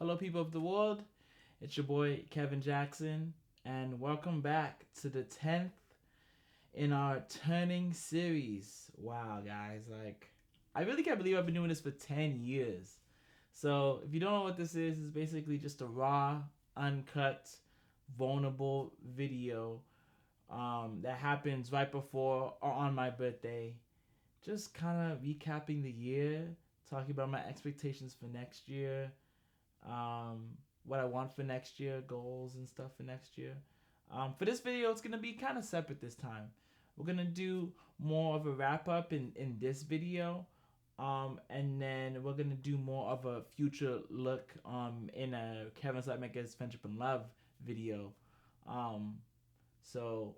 Hello, people of the world. It's your boy Kevin Jackson, and welcome back to the 10th in our Turning series. Wow, guys, I really can't believe I've been doing this for 10 years. So, if you don't know what this is, it's basically just a raw, uncut, vulnerable video that happens right before or on my birthday. Just kind of recapping the year, talking about my expectations for next year, um, what I want for next year, goals and stuff for next year. For this video, it's gonna be kind of separate this time. We're gonna do more of a wrap up in this video, and then we're gonna do more of a future look in a Kevin's Like Megas Friendship and Love video. Um,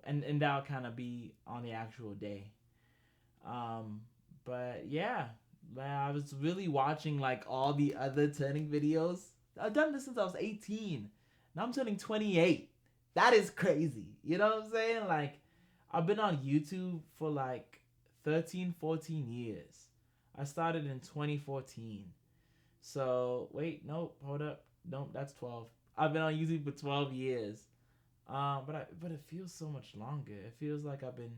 and that'll kind of be on the actual day. Um, but yeah, man, I was really watching like all the other turning videos. I've done this since I was 18. Now I'm turning 28. That is crazy. You know what I'm saying? Like, I've been on YouTube for like 13, 14 years. I started in 2014. So, wait, nope, hold up. Nope, that's 12. I've been on YouTube for 12 years. But it feels so much longer. It feels like I've been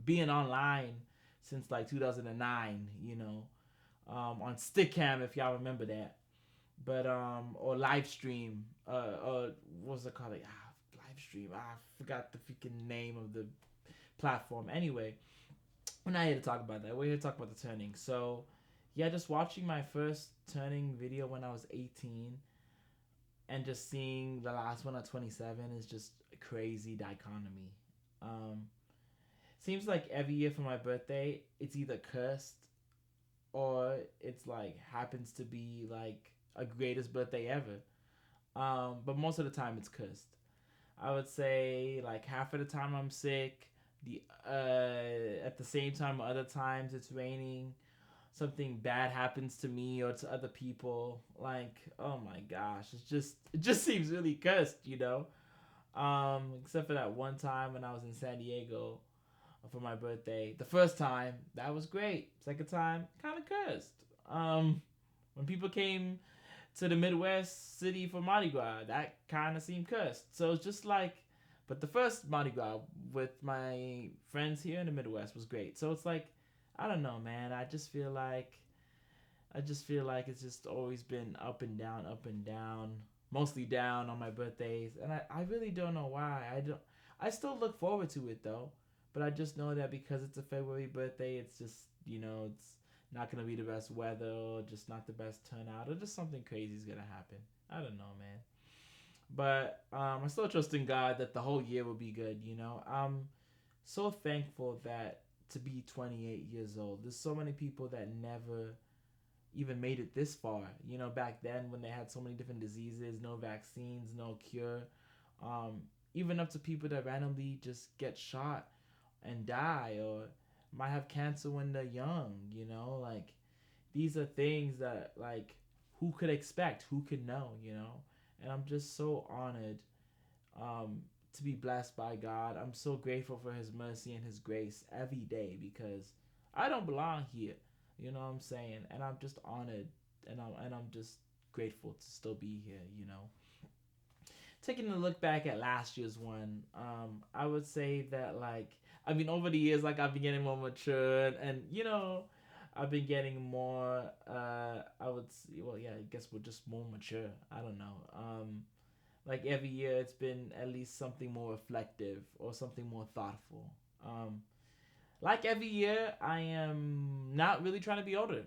being online since like 2009. On Stickcam if y'all remember that. But or live stream. What's it called? Live stream. I forgot the freaking name of the platform. Anyway, we're not here to talk about that. We're here to talk about the turning. So, yeah, just watching my first turning video when I was 18 and just seeing the last one at 27 is just a crazy dichotomy. Um, Seems like every year for my birthday, it's either cursed or it's like happens to be like a greatest birthday ever. But most of the time, it's cursed. I would say like half of the time I'm sick. The At the same time, other times it's raining. Something bad happens to me or to other people. Like, oh my gosh, it just seems really cursed. Except for that one time when I was in San Diego for my birthday. The first time, that was great. Second time, kind of cursed. When people came to the Midwest city for Mardi Gras, that kind of seemed cursed. So it's just like, but the first Mardi Gras with my friends here in the Midwest was great. So it's like, I don't know, man. I just feel like it's just always been up and down, up and down. Mostly down on my birthdays, and I really don't know why. I still look forward to it though, but I just know that because it's a February birthday, it's just it's not gonna be the best weather, or just not the best turnout, or just something crazy is gonna happen. I don't know, man. But I still trust in God that the whole year will be good. I'm so thankful that to be 28 years old. There's so many people that never even made it this far. Back then when they had so many different diseases, no vaccines, no cure, um, even up to people that randomly just get shot and die, or might have cancer when they're young. Like, these are things that, like, who could expect? Who could know? And I'm just so honored um, to be blessed by God. I'm so grateful for His mercy and His grace every day because I don't belong here. You know what I'm saying? And I'm just honored, and I'm just grateful to still be here. Taking a look back at last year's one, I would say that, like, I mean, over the years, like, I've been getting more mature, and I've been getting more. I would say, well, yeah, I guess we're just more mature. I don't know. Like, every year, it's been at least something more reflective or something more thoughtful. Um, like every year, I am not really trying to be older.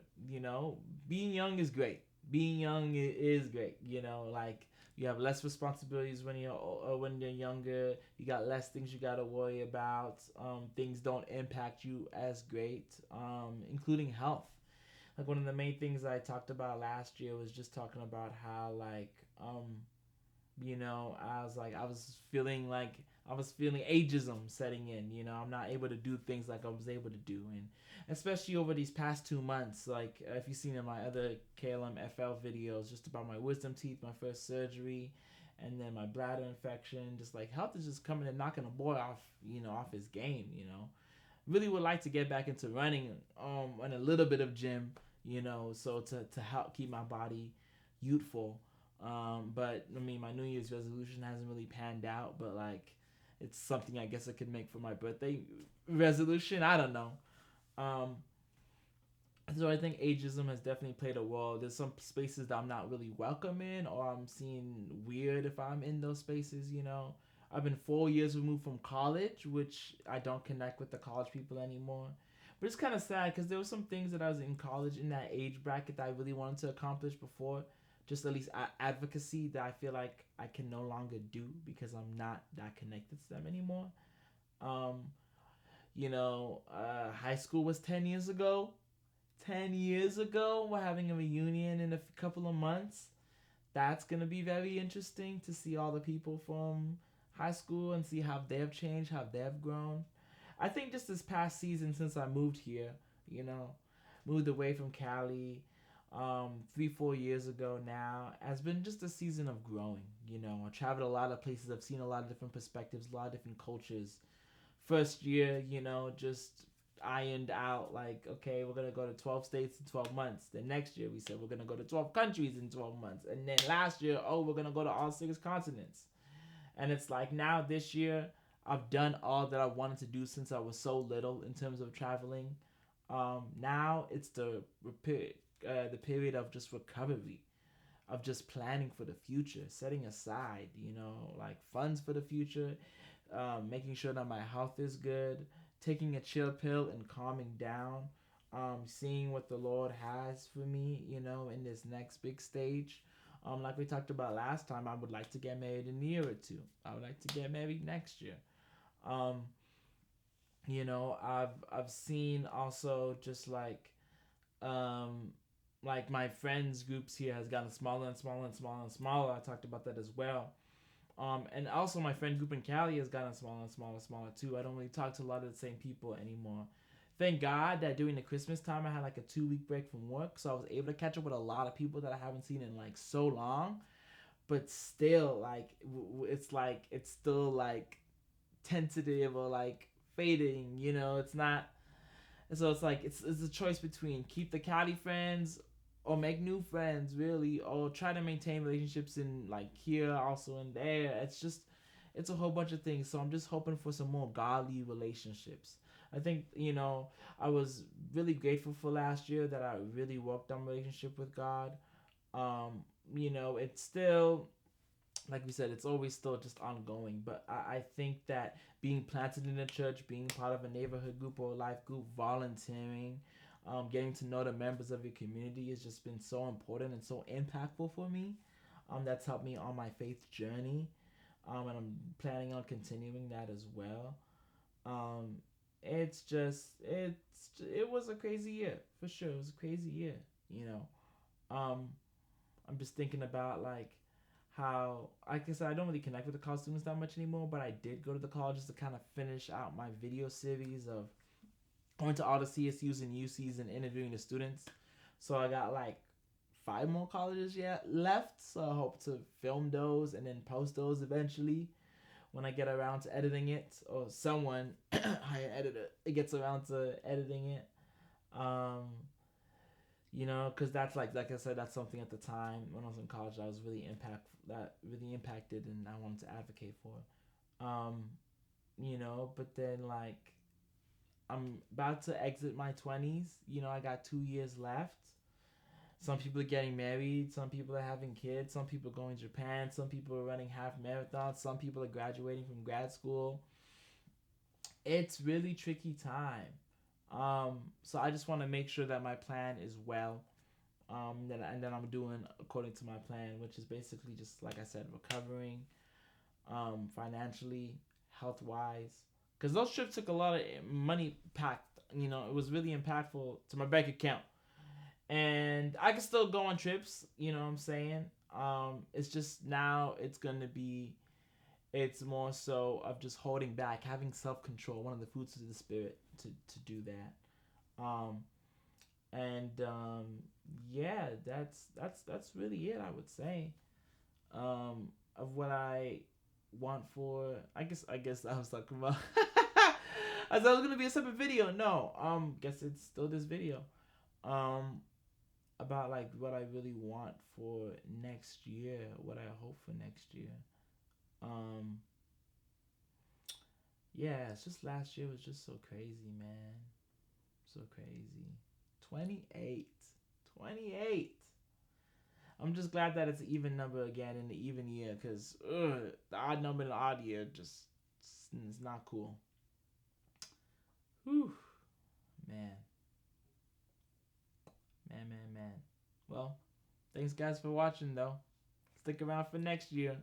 Being young is great. Being young is great. Like, you have less responsibilities when you're younger. You got less things you gotta worry about. Things don't impact you as great, including health. Like, one of the main things I talked about last year was just talking about how, like, I was feeling ageism setting in. I'm not able to do things like I was able to do, and especially over these past 2 months. Like, if you've seen in my other KLM FL videos, just about my wisdom teeth, my first surgery, and then my bladder infection. Just like, health is just coming and knocking a boy off his game. Really would like to get back into running, and a little bit of gym. So to help keep my body youthful. But I mean, my New Year's resolution hasn't really panned out, but like, it's something I guess I could make for my birthday resolution. I don't know. Um, so I think ageism has definitely played a role. There's some spaces that I'm not really welcome in, or I'm seeing weird if I'm in those spaces. I've been 4 years removed from college, which I don't connect with the college people anymore. But it's kind of sad because there were some things that I was in college in that age bracket that I really wanted to accomplish before, just at least advocacy that I feel like I can no longer do because I'm not that connected to them anymore. Um, high school was 10 years ago. 10 years ago. We're having a reunion in a couple of months. That's going to be very interesting to see all the people from high school and see how they've changed, how they've grown. I think just this past season since I moved here, you know, moved away from Cali 3, 4 years ago now, has been just a season of growing. I traveled a lot of places. I've seen a lot of different perspectives, a lot of different cultures. First year, just ironed out like, okay, we're gonna go to 12 states in 12 months. Then next year we said we're gonna go to 12 countries in 12 months. And then last year, oh, we're gonna go to all 6 continents. And it's like now this year, I've done all that I wanted to do since I was so little in terms of traveling. Now it's the period of just recovery, of just planning for the future, setting aside, like funds for the future, making sure that my health is good, taking a chill pill and calming down, seeing what the Lord has for me, in this next big stage. Like we talked about last time, I would like to get married in a year or two. I would like to get married next year. Um, I've seen also just um, like my friends groups here has gotten smaller and smaller and smaller and smaller. I talked about that as well. And also my friend group in Cali has gotten smaller and smaller and smaller too. I don't really talk to a lot of the same people anymore. Thank God that during the Christmas time I had like a 2 week break from work, so I was able to catch up with a lot of people that I haven't seen in like so long. But still, like it's like it's still like tentative or like fading. It's not. So it's like it's a choice between keep the Cali friends or make new friends, really, or try to maintain relationships in like here also and there. It's a whole bunch of things. So I'm just hoping for some more godly relationships. I think I was really grateful for last year that I really worked on relationship with God. It's still, like we said, it's always still just ongoing. But I think that being planted in a church, being part of a neighborhood group or life group, volunteering, getting to know the members of your community has just been so important and so impactful for me. That's helped me on my faith journey, and I'm planning on continuing that as well. Um, it was a crazy year for sure. It was a crazy year, you know. I'm just thinking about like how, like I said, I don't really connect with the college students that much anymore, but I did go to the colleges to kind of finish out my video series of going to all the CSUs and UCs and interviewing the students. So I got like 5 more colleges yet left. So I hope to film those and then post those eventually when I get around to editing it, or someone hire editor it gets around to editing it. Um, because that's like I said, that's something at the time when I was in college I was really impacted, and I wanted to advocate for. But then like I'm about to exit my 20s. I got 2 years left. Some people are getting married. Some people are having kids. Some people are going to Japan. Some people are running half marathons. Some people are graduating from grad school. It's really tricky time. So I just want to make sure that my plan is well. And then I'm doing according to my plan, which is basically just like I said, recovering, financially, health wise, because those trips took a lot of money packed. It was really impactful to my bank account, and I can still go on trips. You know what I'm saying? It's just now it's more so of just holding back, having self control. One of the fruits of the spirit to do that. And yeah, that's really it. I would say, of what I want for. I guess I was talking about. I thought it was gonna be a separate video. No, guess it's still this video. Um, about like what I really want for next year, what I hope for next year. Um, yeah, it's just last year was just so crazy, man. So crazy. 28. 28. I'm just glad that it's an even number again in the even year because the odd number in the odd year just it's not cool. Whew. Man. Man. Well, thanks guys for watching though. Stick around for next year.